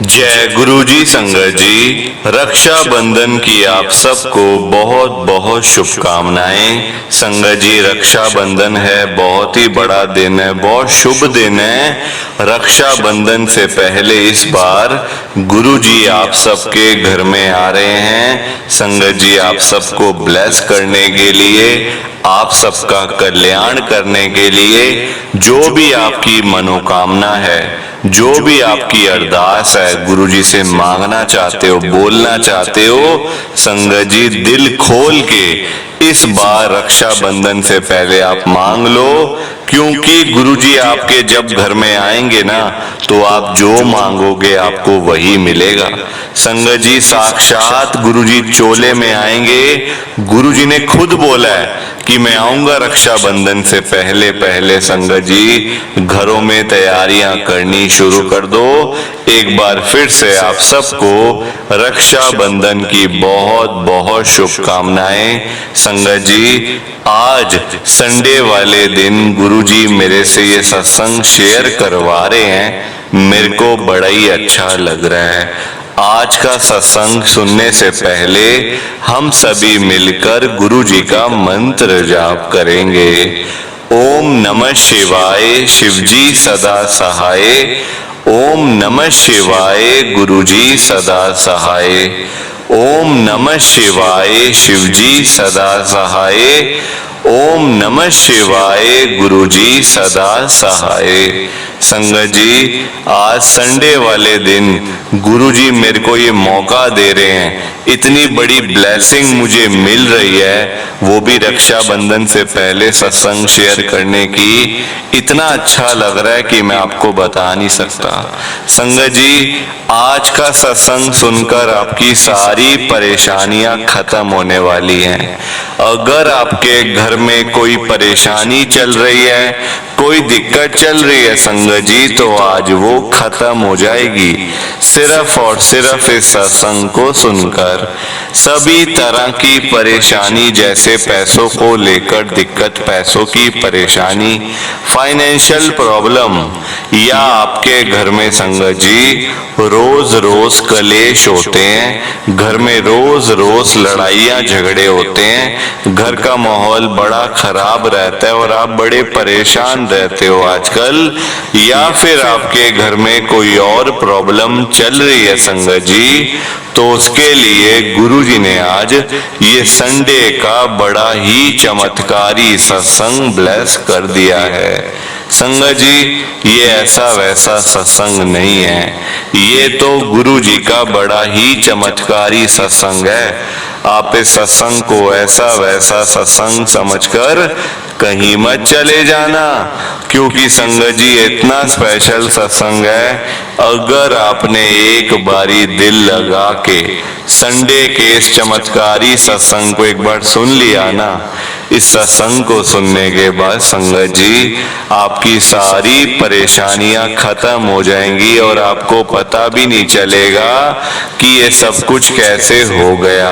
जय गुरु जी। संगत जी, रक्षा बंधन की आप सबको बहुत बहुत शुभकामनाएं। संगत जी, रक्षा बंधन है, बहुत ही बड़ा दिन है, बहुत शुभ दिन है। रक्षा बंधन से पहले इस बार गुरु जी आप सबके घर में आ रहे हैं। संगत जी, आप सबको ब्लेस करने के लिए, आप सबका कल्याण करने के लिए, जो भी आपकी मनोकामना है, जो भी आपकी अरदास है, गुरु जी से मांगना चाहते हो, बोलना चाहते हो, संगत जी दिल खोल के इस बार रक्षा बंधन से पहले आप मांग लो। क्योंकि गुरु जी आपके जब घर में आएंगे ना, तो आप जो मांगोगे आपको वही मिलेगा। संगत जी, साक्षात गुरु जी चोले में आएंगे। गुरु जी ने खुद बोला है कि मैं आऊंगा रक्षा बंधन से पहले पहले। संगत जी, घरों में तैयारियां करनी शुरू कर दो। एक बार फिर से आप सबको रक्षा बंधन की बहुत बहुत शुभकामनाएं। संगत जी, आज संडे वाले दिन गुरुजी मेरे से ये सत्संग शेयर करवा रहे हैं, मेरे को बड़ा ही अच्छा लग रहा है। आज का सत्संग सुनने से पहले हम सभी मिलकर गुरु जी का मंत्र जाप करेंगे। ओम नमः शिवाय, शिव जी सदा सहाय। ओम नमः शिवाय, गुरु जी सदा सहाय। ओम नमः शिवाय, शिव जी सदा सहाय। ओम नमः शिवाय, गुरु जी सदा सहाय। संगत जी, आज संडे वाले दिन गुरुजी मेरे को ये मौका दे रहे हैं, इतनी बड़ी ब्लेसिंग मुझे मिल रही है, वो भी रक्षा बंधन से पहले सत्संग शेयर करने की। इतना अच्छा लग रहा है कि मैं आपको बता नहीं सकता। संगत जी, आज का सत्संग सुनकर आपकी सारी परेशानियां खत्म होने वाली हैं। अगर आपके घर में कोई परेशानी चल रही है, कोई दिक्कत चल रही है संगत जी, तो आज वो खत्म हो जाएगी सिर्फ और सिर्फ इस सत्संग को सुनकर। सभी तरह की परेशानी, जैसे पैसों को लेकर दिक्कत, पैसों की परेशानी, फाइनेंशियल प्रॉब्लम, या आपके घर में संगत जी रोज रोज कलेश होते हैं, घर में रोज रोज लड़ाइयां झगड़े होते हैं, घर का माहौल बड़ा खराब रहता है और आप बड़े परेशान रहते हो आजकल, या फिर आपके घर में कोई और प्रॉब्लम चल रही है संगत जी, तो उसके लिए गुरु जी ने आज ये संडे का बड़ा ही चमत्कारी सत्संग ब्लेस कर दिया है। संगत जी, ये ऐसा वैसा सत्संग नहीं है, ये तो गुरु जी का बड़ा ही चमत्कारी सत्संग है। आप इस सत्संग को ऐसा वैसा सत्संग समझकर कहीं मत चले जाना, क्योंकि संगत जी इतना स्पेशल सत्संग है। अगर आपने एक बारी दिल लगा के संडे के इस चमत्कारी सत्संग को एक बार सुन लिया ना, इस सत्संग को सुनने के बाद संगत जी आपकी सारी परेशानियां खत्म हो जाएंगी और आपको पता भी नहीं चलेगा कि ये सब कुछ कैसे हो गया।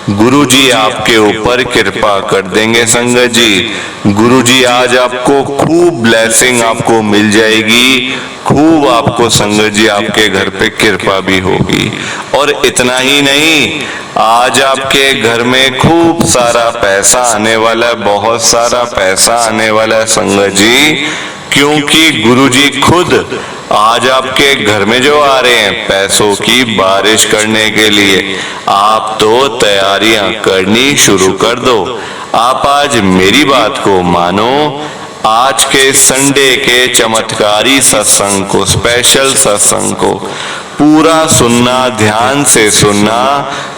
गुरु जी आपके ऊपर कृपा कर देंगे संगत जी। गुरु जी आज आपको खूब ब्लेसिंग आपको मिल जाएगी, खूब आपको संगत जी आपके घर पे कृपा भी होगी। और इतना ही नहीं, आज आपके घर में खूब सारा पैसा आने वाला है, बहुत सारा पैसा आने वाला है संगत जी, क्योंकि गुरु जी खुद आज आपके घर में जो आ रहे हैं पैसों की बारिश करने के लिए। आप तो तैयारियां करनी शुरू कर दो। आप आज मेरी बात को मानो, आज के संडे के चमत्कारी सत्संग को, स्पेशल सत्संग को पूरा सुनना, ध्यान से सुनना,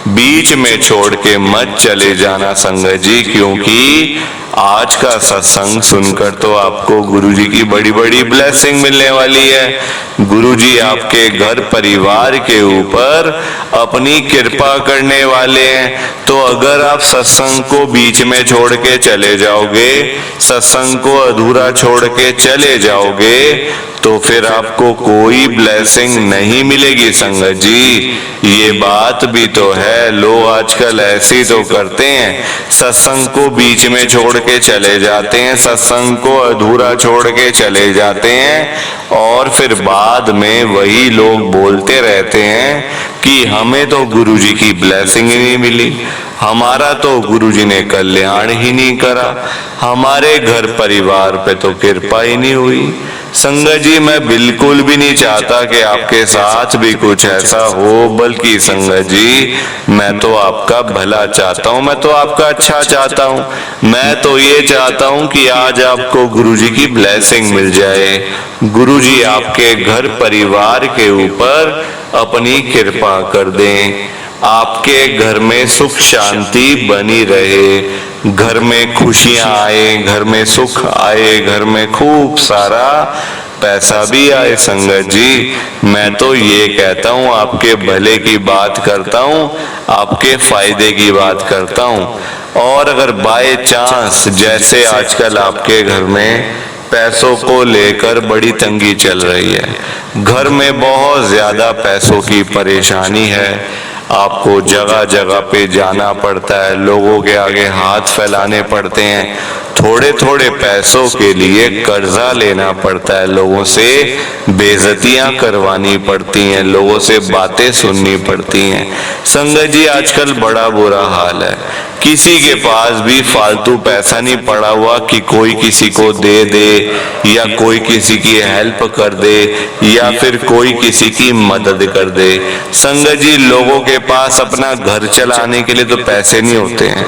बीच में छोड़ के मत चले जाना संगत जी, क्योंकि आज का सत्संग सुनकर तो आपको गुरुजी की बड़ी बड़ी ब्लेसिंग मिलने वाली है। गुरुजी आपके घर परिवार के ऊपर अपनी कृपा करने वाले हैं। तो अगर आप सत्संग को बीच में छोड़ के चले जाओगे, सत्संग को अधूरा छोड़ के चले जाओगे, तो फिर आपको कोई ब्लेसिंग नहीं मिलेगी संगत जी। ये बात भी तो है। है, लोग आजकल ऐसे तो करते हैं, सत्संग को बीच में छोड़ के चले जाते हैं, सत्संग को अधूरा छोड़ के चले जाते हैं और फिर बाद में वही लोग बोलते रहते हैं कि हमें तो गुरुजी की ब्लेसिंग ही नहीं मिली, हमारा तो गुरुजी ने कल्याण ही नहीं करा, हमारे घर परिवार पे तो कृपा ही नहीं हुई। संगत जी, मैं बिल्कुल भी नहीं चाहता कि आपके साथ भी कुछ ऐसा हो, बल्कि संगत जी मैं तो आपका भला चाहता हूँ, मैं तो आपका अच्छा चाहता हूँ। मैं तो ये चाहता हूँ कि आज आपको गुरुजी की ब्लेसिंग मिल जाए, गुरुजी आपके घर परिवार के ऊपर अपनी कृपा कर दें, आपके घर में सुख शांति बनी रहे, घर में खुशियां आए, घर में सुख आए, घर में खूब सारा पैसा भी आए। संगत जी, मैं तो ये कहता हूँ, आपके भले की बात करता हूँ, आपके फायदे की बात करता हूँ। और अगर बाय चांस जैसे आजकल आपके घर में पैसों को लेकर बड़ी तंगी चल रही है, घर में बहुत ज्यादा पैसों की परेशानी है, आपको जगह जगह पे जाना पड़ता है, लोगों के आगे हाथ फैलाने पड़ते हैं, थोड़े थोड़े पैसों के लिए कर्जा लेना पड़ता है, लोगों से बेइज्जतियां करवानी पड़ती हैं, लोगों से बातें सुननी पड़ती हैं। संगत जी, आजकल बड़ा बुरा हाल है, किसी के पास भी फालतू पैसा नहीं पड़ा हुआ कि कोई किसी को दे दे या कोई किसी की हेल्प कर दे या फिर कोई किसी की मदद कर दे। संगत जी, लोगों के पास अपना घर चलाने के लिए तो पैसे नहीं होते हैं,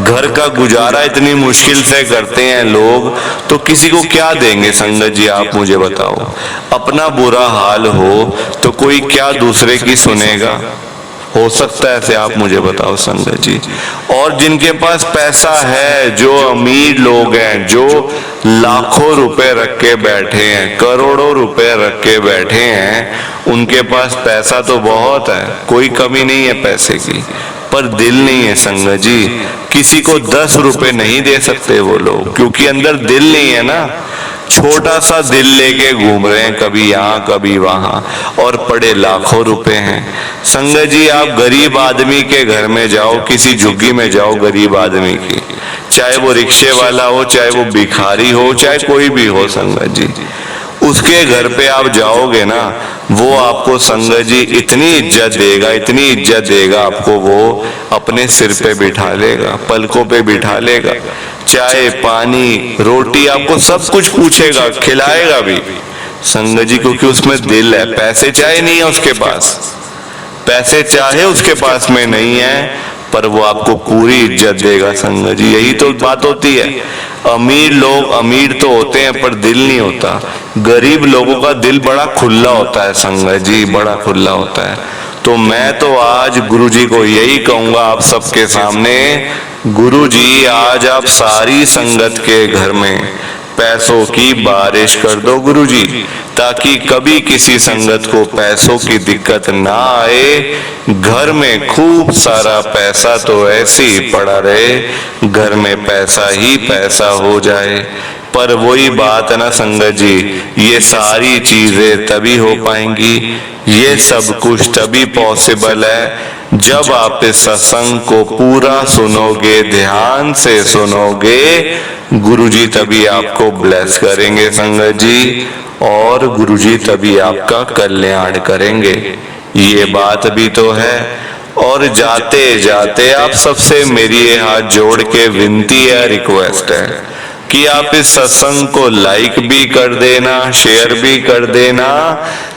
घर का गुजारा इतनी मुश्किल से करते हैं लोग, तो किसी को क्या देंगे। संगत जी, आप मुझे बताओ, अपना बुरा हाल हो तो कोई क्या दूसरे की सुनेगा? हो सकता है ऐसे? आप मुझे बताओ संगत जी। और जिनके पास पैसा है, जो अमीर लोग हैं, जो लाखों रुपए रख के बैठे हैं, करोड़ों रुपए रख के बैठे हैं, उनके पास पैसा तो बहुत है, कोई कमी नहीं है पैसे की, पर दिल नहीं है। संगत जी, किसी को 10 रुपए नहीं दे सकते वो लोग, क्योंकि अंदर दिल नहीं है ना, छोटा सा दिल लेके घूम रहे हैं, कभी यहाँ कभी वहां, और पड़े लाखों रुपए हैं। संगत जी, आप गरीब आदमी के घर में जाओ, किसी झुग्गी में जाओ गरीब आदमी की, चाहे वो रिक्शे वाला हो, चाहे वो भिखारी हो, चाहे कोई भी हो, संगत जी उसके घर पे आप जाओगे ना, वो आपको संगत जी इतनी इज्जत देगा, इतनी इज्जत देगा आपको, वो अपने सिर पे बिठा लेगा, पलकों पे बिठा लेगा, चाय पानी रोटी आपको सब कुछ पूछेगा, खिलाएगा भी। संगत जी, क्योंकि उसमें दिल है। पैसे चाहे नहीं है उसके पास, पैसे चाहे उसके पास में नहीं है, पर वो आपको पूरी इज्जत देगा। संगत जी, यही तो बात होती है। अमीर लोग अमीर तो होते हैं पर दिल नहीं होता, गरीब लोगों का दिल बड़ा खुला होता है। संगत जी, बड़ा खुला होता है। तो मैं तो आज गुरुजी को यही कहूंगा आप सबके सामने, गुरुजी आज आप सारी संगत के घर में पैसों की बारिश कर दो गुरुजी, ताकि कभी किसी संगत को पैसों की दिक्कत ना आए, घर में खूब सारा पैसा तो ऐसे ही पड़ा रहे, घर में पैसा ही पैसा हो जाए। पर वही बात है ना संगत जी, ये सारी चीजें तभी हो पाएंगी, ये सब कुछ तभी पॉसिबल है जब आप इस सत्संग को पूरा सुनोगे, ध्यान से सुनोगे, गुरुजी तभी आपको ब्लेस करेंगे संगत जी, और गुरुजी तभी आपका कल्याण करेंगे। ये बात भी तो है। और जाते जाते आप सबसे मेरी ये हाथ जोड़ के विनती है, रिक्वेस्ट है कि आप इस सत्संग को लाइक भी कर देना, शेयर भी कर देना।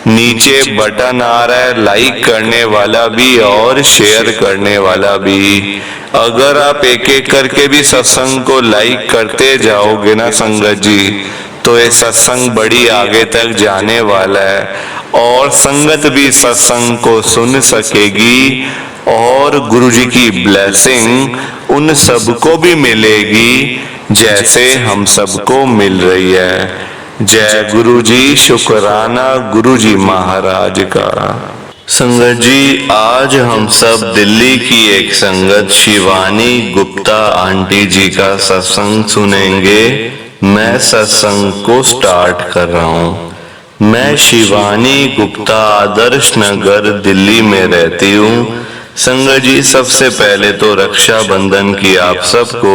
नीचे बटन आ रहा है लाइक करने वाला भी और शेयर करने वाला भी। अगर आप एक एक करके भी सत्संग को लाइक करते जाओगे ना संगत जी, तो ये सत्संग बड़ी आगे तक जाने वाला है, और संगत भी सत्संग को सुन सकेगी, और गुरुजी की ब्लेसिंग उन सबको भी मिलेगी जैसे हम सबको मिल रही है। जय गुरुजी, शुक्राना गुरुजी महाराज का। संगत जी, आज हम सब दिल्ली की एक संगत शिवानी गुप्ता आंटी जी का सत्संग सुनेंगे। मैं सत्संग को स्टार्ट कर रहा हूँ। मैं शिवानी गुप्ता आदर्श नगर दिल्ली में रहती हूँ। संगत जी, सबसे पहले तो रक्षाबंधन की आप सबको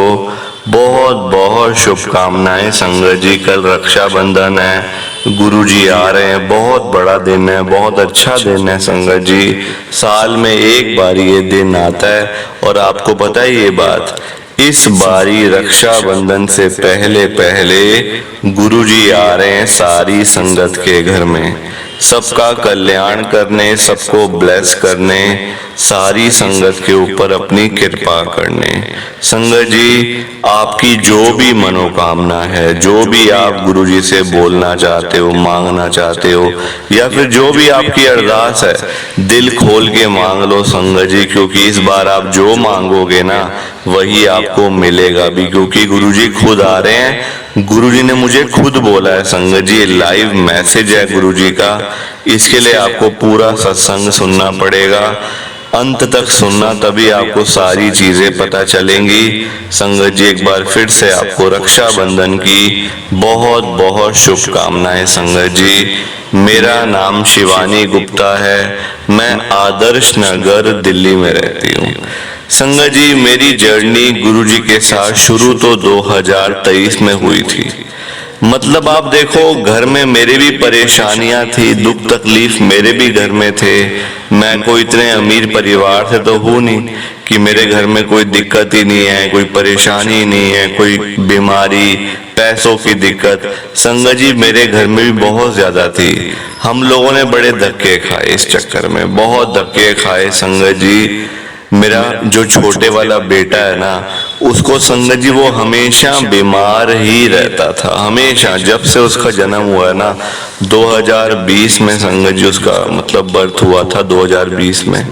बहुत बहुत शुभकामनाएं। संगत जी, कल रक्षाबंधन है, गुरुजी आ रहे हैं, बहुत बड़ा दिन है, बहुत अच्छा दिन है। संगत जी, साल में एक बार ये दिन आता है और आपको पता है ये बात, इस बारी रक्षाबंधन से पहले पहले गुरुजी आ रहे हैं सारी संगत के घर में, सबका कल्याण करने, सबको ब्लेस करने, सारी संगत के ऊपर अपनी कृपा करने। संगत जी, आपकी जो भी मनोकामना है, जो भी आप गुरुजी से बोलना चाहते हो, मांगना चाहते हो, या फिर जो भी आपकी अरदास है, दिल खोल के मांग लो संगत जी, क्योंकि इस बार आप जो मांगोगे ना वही आपको मिलेगा भी, क्योंकि गुरुजी खुद आ रहे हैं। गुरुजी ने मुझे खुद बोला है संगत जी, लाइव मैसेज है गुरुजी का, इसके लिए आपको पूरा सत्संग सुनना पड़ेगा, अंत तक सुनना, तभी आपको सारी चीजें पता चलेंगी। संगत जी, एक बार फिर से आपको रक्षाबंधन की बहुत बहुत शुभकामनाएं। संगत जी, मेरा नाम शिवानी गुप्ता है, मैं आदर्श नगर दिल्ली में रहती हूँ। संगत जी, मेरी जर्नी गुरुजी के साथ शुरू तो 2023 में हुई थी। मतलब आप देखो, घर में मेरे भी परेशानियां थी, दुख तकलीफ मेरे भी घर में थे। मैं कोई इतने अमीर परिवार से तो हूँ नहीं कि मेरे घर में कोई दिक्कत ही नहीं है, कोई परेशानी नहीं है, कोई बीमारी, पैसों की दिक्कत। संगत जी, मेरे घर में भी बहुत ज्यादा थी। हम लोगों ने बड़े धक्के खाए, इस चक्कर में बहुत धक्के खाए। संगत जी, मेरा जो छोटे वाला बेटा है ना, उसको संगत जी वो हमेशा बीमार ही रहता था, हमेशा। जब से उसका जन्म हुआ है ना, 2020 में संगत जी उसका मतलब बर्थ हुआ था 2020 में।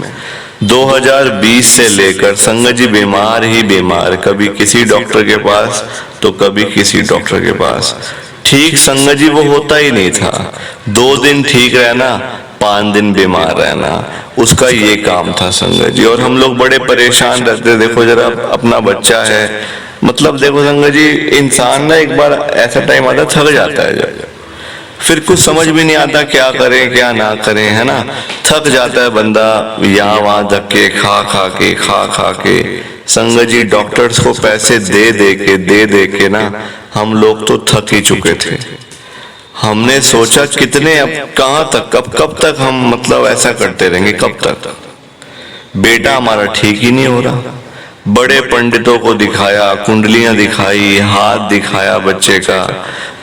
2020 से लेकर संगत जी बीमार ही बीमार, कभी किसी डॉक्टर के पास तो कभी किसी डॉक्टर के पास। ठीक संगत जी वो होता ही नहीं था, 2 दिन ठीक रहना, 5 दिन बीमार रहना, उसका ये काम था संगत जी। और हम लोग बड़े परेशान रहते। देखो जरा, अपना बच्चा है, मतलब देखो संगत जी, इंसान ना एक बार ऐसा टाइम आता थक जाता है, जब फिर कुछ समझ भी नहीं आता क्या करें क्या ना करें, है ना। थक जाता है बंदा, यहाँ वहां धक्के खा खा के। संगत जी, डॉक्टर्स को पैसे दे दे के ना हम लोग तो थक ही चुके थे। हमने सोचा कितने, अब कहाँ तक, कब तक हम मतलब ऐसा करते रहेंगे, कब तक। बेटा हमारा ठीक ही नहीं हो रहा, बड़े पंडितों को दिखाया, कुंडलियां दिखाई, हाथ दिखाया बच्चे का,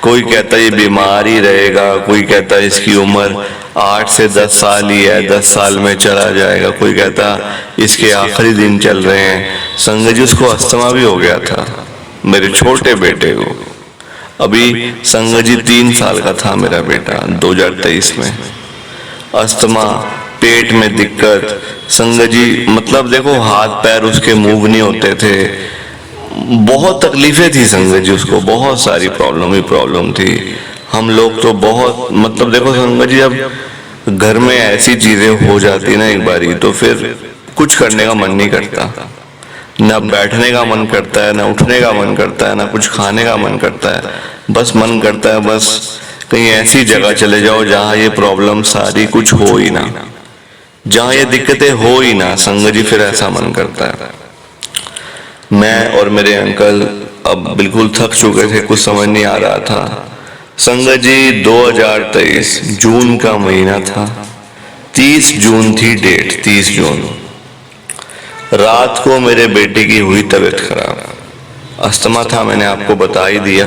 कोई कहता है ये बीमार ही रहेगा, कोई कहता है इसकी उम्र 8 से 10 साल ही है, 10 साल में चला जाएगा, कोई कहता इसके आखिरी दिन चल रहे हैं। संगत जी, उसको अस्थमा भी हो गया था, मेरे छोटे बेटे को। अभी संगत जी 3 साल का था मेरा बेटा 2023 में। अस्थमा, पेट में दिक्कत, संगत जी मतलब देखो हाथ पैर उसके मूव नहीं होते थे, बहुत तकलीफें थी संगत जी उसको, बहुत सारी प्रॉब्लम थी। हम लोग तो बहुत मतलब देखो संगत जी, अब घर में ऐसी चीजें हो जाती ना एक बारी, तो फिर कुछ करने का मन नहीं करता, ना बैठने का मन करता है, ना उठने का मन करता है, ना कुछ खाने का मन करता है। बस मन करता है बस कहीं ऐसी जगह चले जाओ जहाँ ये प्रॉब्लम सारी कुछ हो ही ना, जहाँ ये दिक्कतें हो ही ना। संगत जी, फिर ऐसा मन करता है। मैं और मेरे अंकल अब बिल्कुल थक चुके थे, कुछ समझ नहीं आ रहा था। संगत जी, 2023 जून का महीना था, 30 जून थी डेट, 30 जून। रात को मेरे बेटे की हुई तबीयत खराब, अस्थमा था, मैंने आपको बता ही दिया।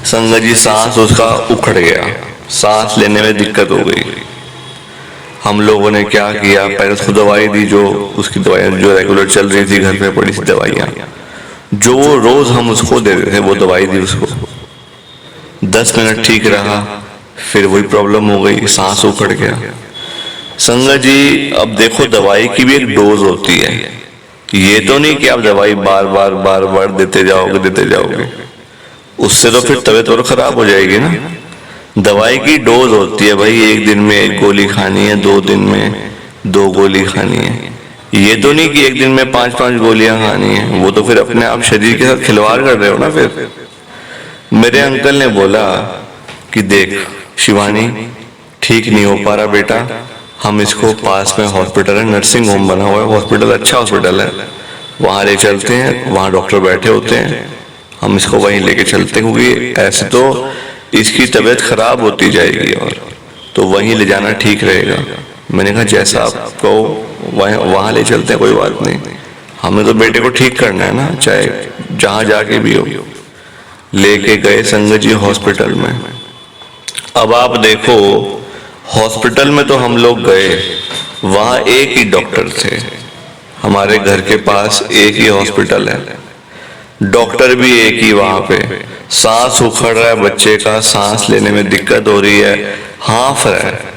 संगत जी, सांस उसका उखड़ गया, सांस लेने में दिक्कत हो गई। हम लोगों ने क्या किया, पहले उसको दवाई दी, जो उसकी दवाइयाँ जो रेगुलर चल रही थी, घर पे पड़ी थी दवाइयाँ, जो रोज हम उसको देते थे, वो दवाई दी उसको। 10 मिनट ठीक रहा, फिर वही प्रॉब्लम हो गई, सांस उखड़ गया। संगत जी, अब देखो दवाई की भी एक डोज होती है, ये तो नहीं कि आप दवाई बार बार देते जाओगे, उससे तो फिर तबीयत और खराब हो जाएगी ना। दवाई की डोज होती है भाई, 1 दिन में 1 गोली खानी है, 2 दिन में 2 गोली खानी है। ये तो नहीं कि 1 दिन में 5-5 गोलियां खानी है, वो तो फिर अपने आप शरीर के साथ खिलवाड़ कर रहे हो ना। फिर मेरे अंकल ने बोला कि देख शिवानी, ठीक नहीं हो पा रहा बेटा, हम इसको पास में हॉस्पिटल है, नर्सिंग होम बना हुआ है, हॉस्पिटल अच्छा हॉस्पिटल है, वहाँ ले चलते हैं, वहाँ डॉक्टर बैठे होते हैं, हम इसको वहीं लेके चलते हैं, क्योंकि ऐसे तो इसकी तबीयत खराब होती जाएगी, और तो वहीं ले जाना ठीक रहेगा। मैंने कहा जैसा आप कहो वहाँ ले चलते हैं, कोई बात नहीं, हमने तो बेटे को ठीक करना है ना, चाहे जहाँ जाके भी हो। लेके गए संगत जी हॉस्पिटल में। अब आप देखो, हॉस्पिटल में तो हम लोग गए, वहाँ एक ही डॉक्टर थे, हमारे घर के पास एक ही हॉस्पिटल है, डॉक्टर भी एक ही वहाँ पे। सांस उखड़ रहा है बच्चे का, सांस लेने में दिक्कत हो रही है, हाँफ रहा है,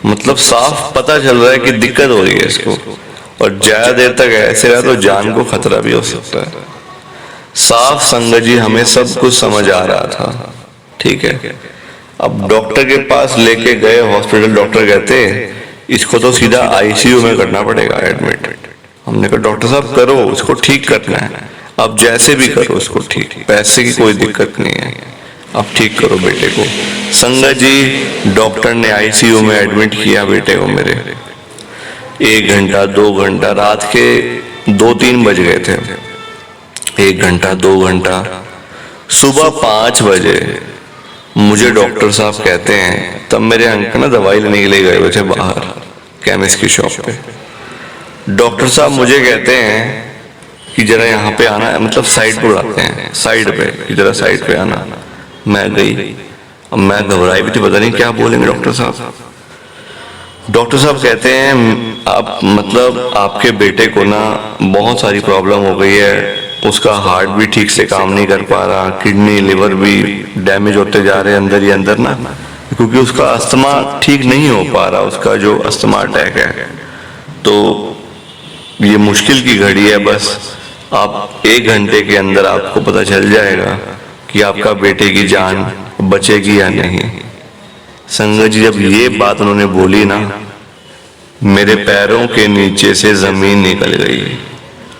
मतलब साफ पता चल रहा है कि दिक्कत हो रही है इसको, और ज्यादा देर तक ऐसे रहा तो जान को खतरा भी हो सकता है। साफ संगत जी हमें सब कुछ समझ आ रहा था, ठीक है। अब डॉक्टर के पास लेके गए हॉस्पिटल, डॉक्टर कहते इसको तो सीधा आईसीयू में करना पड़ेगा एडमिट। हमने कहा डॉक्टर साहब करो, इसको ठीक करना है, अब जैसे भी करो इसको ठीक, पैसे की कोई दिक्कत नहीं है, अब ठीक करो बेटे को। संगत जी डॉक्टर ने आईसीयू में एडमिट किया बेटे को मेरे। 1 घंटा 2 घंटा, रात के 2-3 बज गए थे, 1 घंटा 2 घंटा, सुबह 5 बजे मुझे डॉक्टर साहब कहते हैं, तब मेरे अंकल ना दवाई लेने के लिए गए हुए थे बाहर केमिस्ट की शॉप पे। डॉक्टर साहब मुझे कहते हैं कि जरा यहाँ पे आना है, मतलब साइड पर बुलाते हैं, साइड पे कि जरा साइड पे आना। मैं गई, अब मैं घबराई भी थी, पता नहीं क्या बोलेंगे डॉक्टर साहब। डॉक्टर साहब कहते हैं आप मतलब आपके बेटे को ना बहुत सारी प्रॉब्लम हो गई है, उसका हार्ट भी ठीक से काम नहीं कर पा रहा, किडनी लिवर भी डैमेज होते जा रहे हैं अंदर ही अंदर ना, क्योंकि उसका अस्थमा ठीक नहीं हो पा रहा, उसका जो अस्थमा अटैक है, तो ये मुश्किल की घड़ी है। बस आप 1 घंटे के अंदर आपको पता चल जाएगा कि आपका बेटे की जान बचेगी या नहीं। संगत जी जब ये बात उन्होंने बोली ना, मेरे पैरों के नीचे से जमीन निकल गई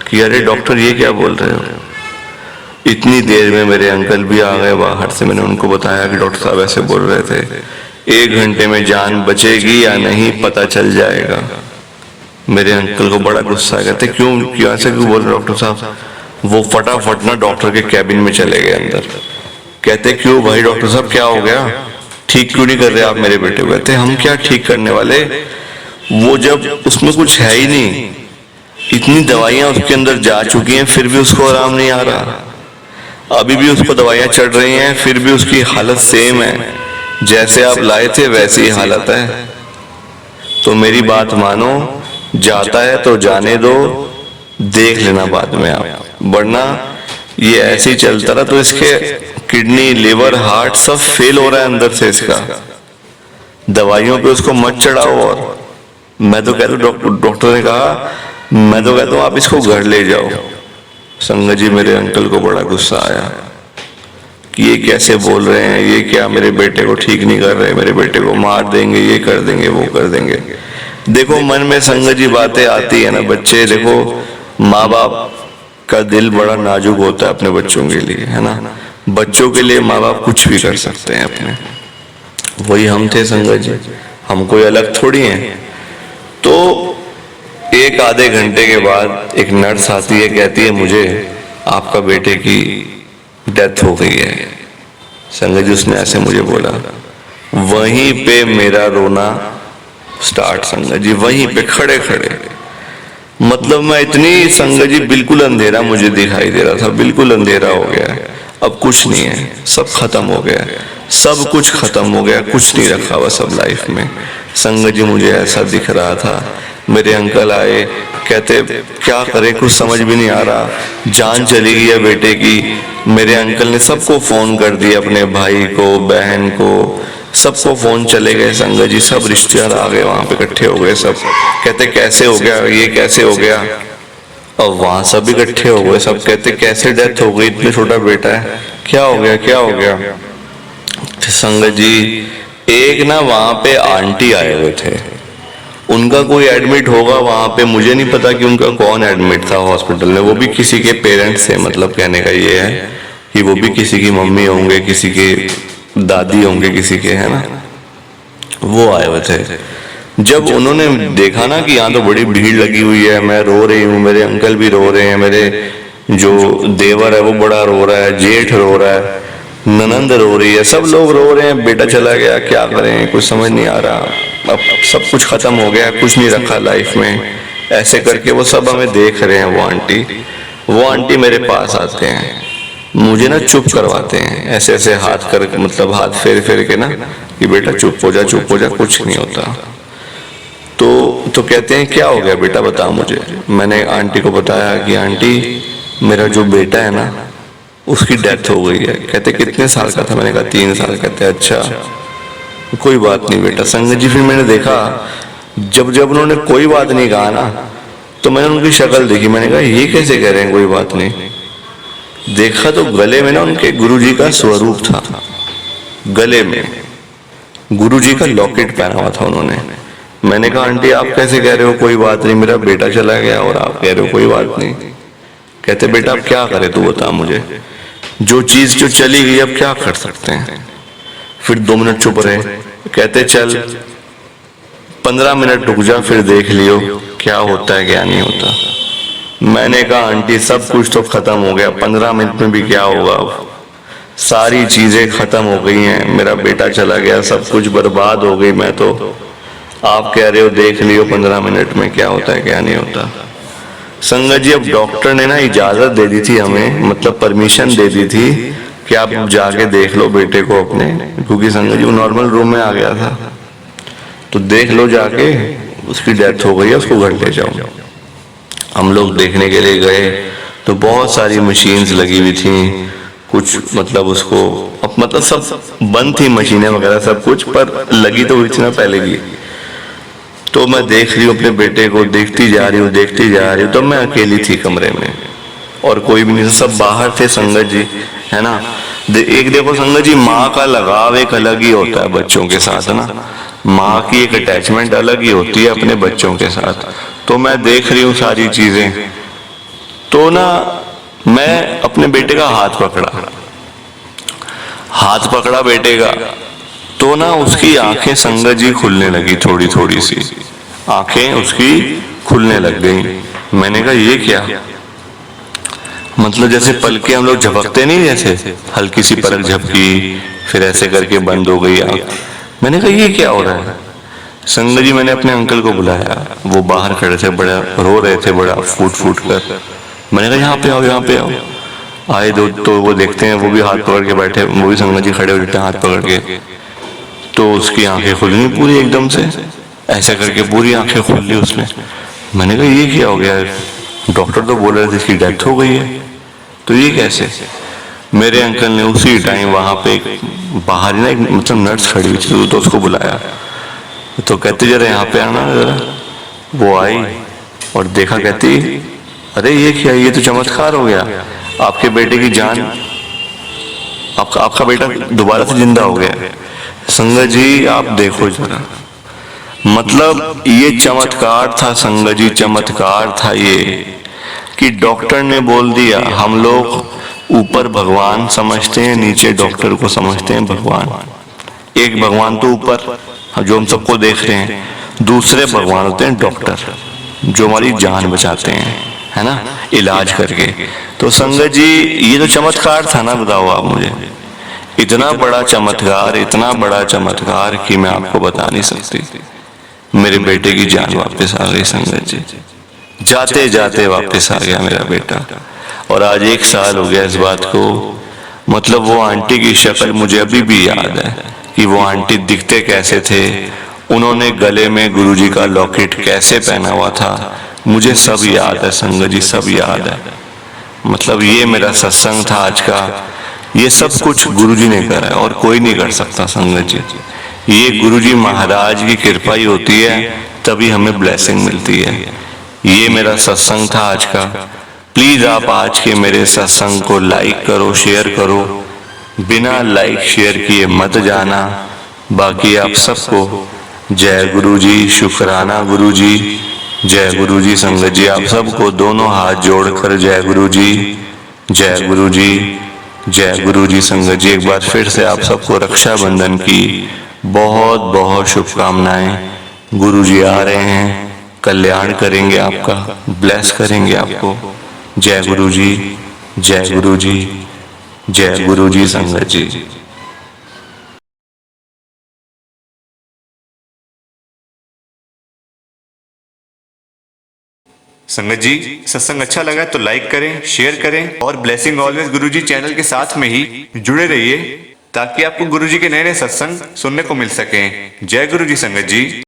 कि अरे डॉक्टर ये क्या बोल रहे हो। इतनी देर में मेरे अंकल भी आ गए बाहर से, मैंने उनको बताया कि डॉक्टर साहब ऐसे बोल रहे थे, 1 घंटे में जान बचेगी या नहीं पता चल जाएगा। मेरे अंकल को बड़ा गुस्सा आ गया, कहते क्यों ऐसे क्यों बोल रहे डॉक्टर साहब। वो फटाफट ना डॉक्टर के कैबिन में चले गए अंदर, कहते क्यों भाई डॉक्टर साहब क्या हो गया, ठीक क्यों नहीं कर रहे आप मेरे बेटे को। कहते हम क्या ठीक करने वाले, वो जब उसमें कुछ है ही नहीं, इतनी दवाइयां उसके अंदर जा चुकी हैं, फिर भी उसको आराम नहीं आ रहा, अभी भी उसको दवाइयां चढ़ रही हैं, फिर भी उसकी हालत सेम है, जैसे आप लाए थे वैसी ही हालत है। तो मेरी बात मानो, जाता है तो जाने दो, देख लेना बाद में आप, वरना ये ऐसे ही चलता रहा तो इसके किडनी लिवर हार्ट सब फेल हो रहा है अंदर से इसका। दवाइयों पे उसको मत चढ़ाओ। और मैं तो कहता हूँ, डॉक्टर ने कहा मैं तो कहता हूँ आप इसको घर ले जाओ। संगत जी मेरे अंकल को बड़ा गुस्सा आया कि ये कैसे बोल रहे हैं, ये क्या मेरे बेटे को ठीक नहीं कर रहे, मेरे बेटे को मार देंगे, ये कर देंगे वो कर देंगे। देखो मन में संगत जी बातें आती है ना, बच्चे देखो माँ बाप का दिल बड़ा नाजुक होता है अपने बच्चों के लिए, है ना। बच्चों के लिए माँ बाप कुछ भी कर सकते हैं अपने, वही हम थे संगत जी, हम कोई अलग थोड़ी हैं। तो 1 आधे घंटे के बाद एक नर्स आती है, कहती है मुझे आपका बेटे की डेथ हो गई है। संगत जी उसने ऐसे मुझे बोला, वहीं पे मेरा रोना स्टार्ट। संगत जी वहीं पे खड़े खड़े, मतलब मैं इतनी, संगत जी बिल्कुल अंधेरा मुझे दिखाई दे रहा था, बिल्कुल अंधेरा हो गया, अब कुछ नहीं है, सब खत्म हो गया, सब कुछ खत्म हो गया, कुछ नहीं रखा हुआ सब लाइफ में। संगत जी मुझे ऐसा दिख रहा था। मेरे अंकल आए, कहते क्या करें कुछ समझ भी नहीं आ रहा, जान चली गई है बेटे की। मेरे अंकल ने सबको फोन कर दिया, अपने भाई को बहन को सबको फोन चले गए। संगत जी सब रिश्तेदार आ गए, वहां पे इकट्ठे हो गए सब, कहते कैसे हो गया, ये कैसे हो गया। और वहां सब इकट्ठे हो गए, सब कहते कैसे डेथ हो गई, इतना छोटा बेटा है, क्या हो गया क्या हो गया। संगत जी एक ना वहां पे आंटी आए हुए थे, उनका कोई एडमिट होगा वहां पे, मुझे नहीं पता कि उनका कौन एडमिट था हॉस्पिटल में, वो भी किसी के पेरेंट्स से, मतलब कहने का ये है कि वो भी किसी की मम्मी होंगे, किसी के दादी होंगे, किसी के, है ना। वो आए हुए थे, जब उन्होंने देखा ना कि यहाँ तो बड़ी भीड़ लगी हुई है, मैं रो रही हूँ, मेरे अंकल भी रो रहे हैं, मेरे जो देवर है वो बड़ा रो रहा है, जेठ रो रहा है, ननंद रो रही है, सब लोग रो रहे हैं, बेटा चला गया, क्या करें, कुछ समझ नहीं आ रहा, अब सब कुछ खत्म हो गया, कुछ नहीं रखा लाइफ में, ऐसे करके वो सब हमें देख रहे हैं। वो आंटी मेरे पास आते हैं, मुझे ना चुप करवाते हैं, ऐसे ऐसे हाथ कर, मतलब हाथ फेर फेर के ना कि बेटा चुप हो जा, चुप हो जा, कुछ नहीं होता। तो कहते हैं क्या हो गया बेटा, बता मुझे। मैंने आंटी को बताया कि आंटी मेरा जो बेटा है ना उसकी डेथ हो गई है। कहते कितने साल का था, मैंने कहा 3 साल। कहते अच्छा कोई बात नहीं बेटा। संगत जी फिर मैंने देखा जब जब उन्होंने कोई बात नहीं कहा ना तो मैंने उनकी शक्ल देखी, मैंने कहा ये कैसे कह रहे हैं कोई बात नहीं। देखा तो गले में ना उनके गुरुजी का स्वरूप था, गले में गुरुजी का लॉकेट पहना हुआ था उन्होंने। मैंने कहा आंटी आप कैसे कह रहे हो कोई बात नहीं, मेरा बेटा चला गया और आप कह रहे हो कोई बात नहीं। कहते बेटा अब क्या करें तू बता मुझे, जो चीज जो चली गई अब क्या कर सकते हैं। फिर 2 मिनट चुप रहे। कहते चल 15 मिनट रुक जा, फिर देख लियो क्या होता है क्या नहीं होता। मैंने कहा आंटी सब कुछ तो खत्म हो गया, 15 मिनट में भी क्या होगा, अब सारी चीजें खत्म हो गई हैं, मेरा बेटा चला गया, सब कुछ बर्बाद हो गई। मैं तो आप कह रहे हो देख लियो 15 मिनट में क्या होता है क्या नहीं होता। संगत जी अब डॉक्टर ने ना इजाजत दे दी थी हमें, मतलब परमिशन दे दी थी कि आप जाके देख लो बेटे को अपने, क्योंकि संगत जी वो नॉर्मल रूम में आ गया था, तो देख लो जाके, उसकी डेथ हो गई है, उसको घर ले जाओ। हम लोग देखने के लिए गए तो बहुत सारी मशीन्स लगी हुई थी, कुछ मतलब उसको अब मतलब सब बंद थी मशीनें वगैरह सब कुछ, पर लगी तो हुई थी ना पहले की। तो मैं देख रही हूँ अपने बेटे को, देखती जा रही हूँ, तो मैं अकेली थी कमरे में और कोई भी नहीं, सब बाहर थे संगत जी, है ना। एक देखो संगत जी, माँ का लगाव एक अलग ही होता है बच्चों के साथ ना, माँ की एक अटैचमेंट अलग ही होती है अपने बच्चों के साथ। तो मैं देख रही हूँ सारी चीजें, तो ना मैं अपने बेटे का हाथ पकड़ा बेटे का, तो ना उसकी आंखें संगत जी खुलने लगी, थोड़ी थोड़ी सी आंखें उसकी खुलने लग गई। मैंने कहा ये क्या, मतलब जैसे पलके हम लोग झपकते नहीं, जैसे हल्की सी पलक झपकी फिर ऐसे करके बंद हो गई आंख। मैंने कहा ये क्या हो रहा है। संगत जी मैंने अपने अंकल को बुलाया, वो बाहर खड़े थे, बड़ा रो रहे थे, बड़ा फूट कर। मैंने कहा यहाँ पे आओ, यहाँ पे आओ। आए दो तो वो देखते हैं, वो भी हाथ पकड़ के बैठे, वो भी संगत जी खड़े हो जाते हैं हाथ पकड़ के। तो उसकी आंखें खुल गई पूरी एकदम से, ऐसे करके पूरी आंखें खुल ली उसने। मैंने कहा ये क्या हो गया, डॉक्टर तो बोल रहे थे इसकी डेथ हो गई है, तो ये कैसे। मेरे अंकल ने उसी टाइम वहां पे बाहर ना एक मतलब नर्स खड़ी हुई थी, तो उसको बुलाया, तो कहती जरा यहाँ पे आना जरा। वो आई और देखा, कहती अरे ये क्या, ये तो चमत्कार हो गया, आपके बेटे की जान, आपका बेटा दोबारा से जिंदा हो गया। संगत जी आप देखो जरा, मतलब ये चमत्कार था संगत जी, चमत्कार था ये कि डॉक्टर ने बोल दिया। हम लोग ऊपर भगवान समझते हैं, नीचे डॉक्टर को समझते हैं भगवान। एक भगवान तो ऊपर जो हम सबको देख रहे हैं, दूसरे भगवान होते हैं डॉक्टर, जो हमारी जान बचाते हैं, है ना, इलाज करके। तो संगत जी ये तो चमत्कार था ना, बताओ आप मुझे, इतना बड़ा चमत्कार, इतना बड़ा चमत्कार कि मैं आपको बता नहीं सकती। मेरे बेटे की जान वापस आ गई संगत जी, जाते जाते वापस आ गया मेरा बेटा। और आज 1 साल हो गया इस बात को। मतलब वो आंटी की शक्ल मुझे अभी भी याद है कि वो आंटी दिखते कैसे थे, उन्होंने गले में गुरुजी का लॉकेट कैसे पहना हुआ था, मुझे सब याद है संगत जी, सब याद है। मतलब ये मेरा सत्संग था आज का, ये सब कुछ गुरुजी ने करा है और कोई नहीं कर सकता संगत जी। ये गुरुजी महाराज की कृपा ही होती है, तभी हमें ब्लेसिंग मिलती है। ये मेरा सत्संग था आज का। प्लीज आप आज के मेरे सत्संग को लाइक करो, शेयर करो, बिना लाइक शेयर किए मत जाना। बाकी आप सबको जय गुरुजी, शुक्राना गुरुजी, जय गुरुजी। संगत जी आप सबको दोनों हाथ जोड़कर जय गुरुजी, जय गुरुजी, जय गुरुजी। संगत जी एक बार फिर से आप सबको रक्षाबंधन की बहुत बहुत शुभकामनाएं। गुरुजी आ रहे हैं, कल्याण करेंगे आपका, ब्लेस करेंगे आपको। जय गुरुजी, जय गुरुजी, जय गुरुजी संगत जी। संगत जी, सत्संग अच्छा लगा तो लाइक करें, शेयर करें और ब्लेसिंग ऑलवेज गुरुजी चैनल के साथ में ही जुड़े रहिए ताकि आपको गुरुजी के नए नए सत्संग सुनने को मिल सकें। जय गुरुजी संगत जी।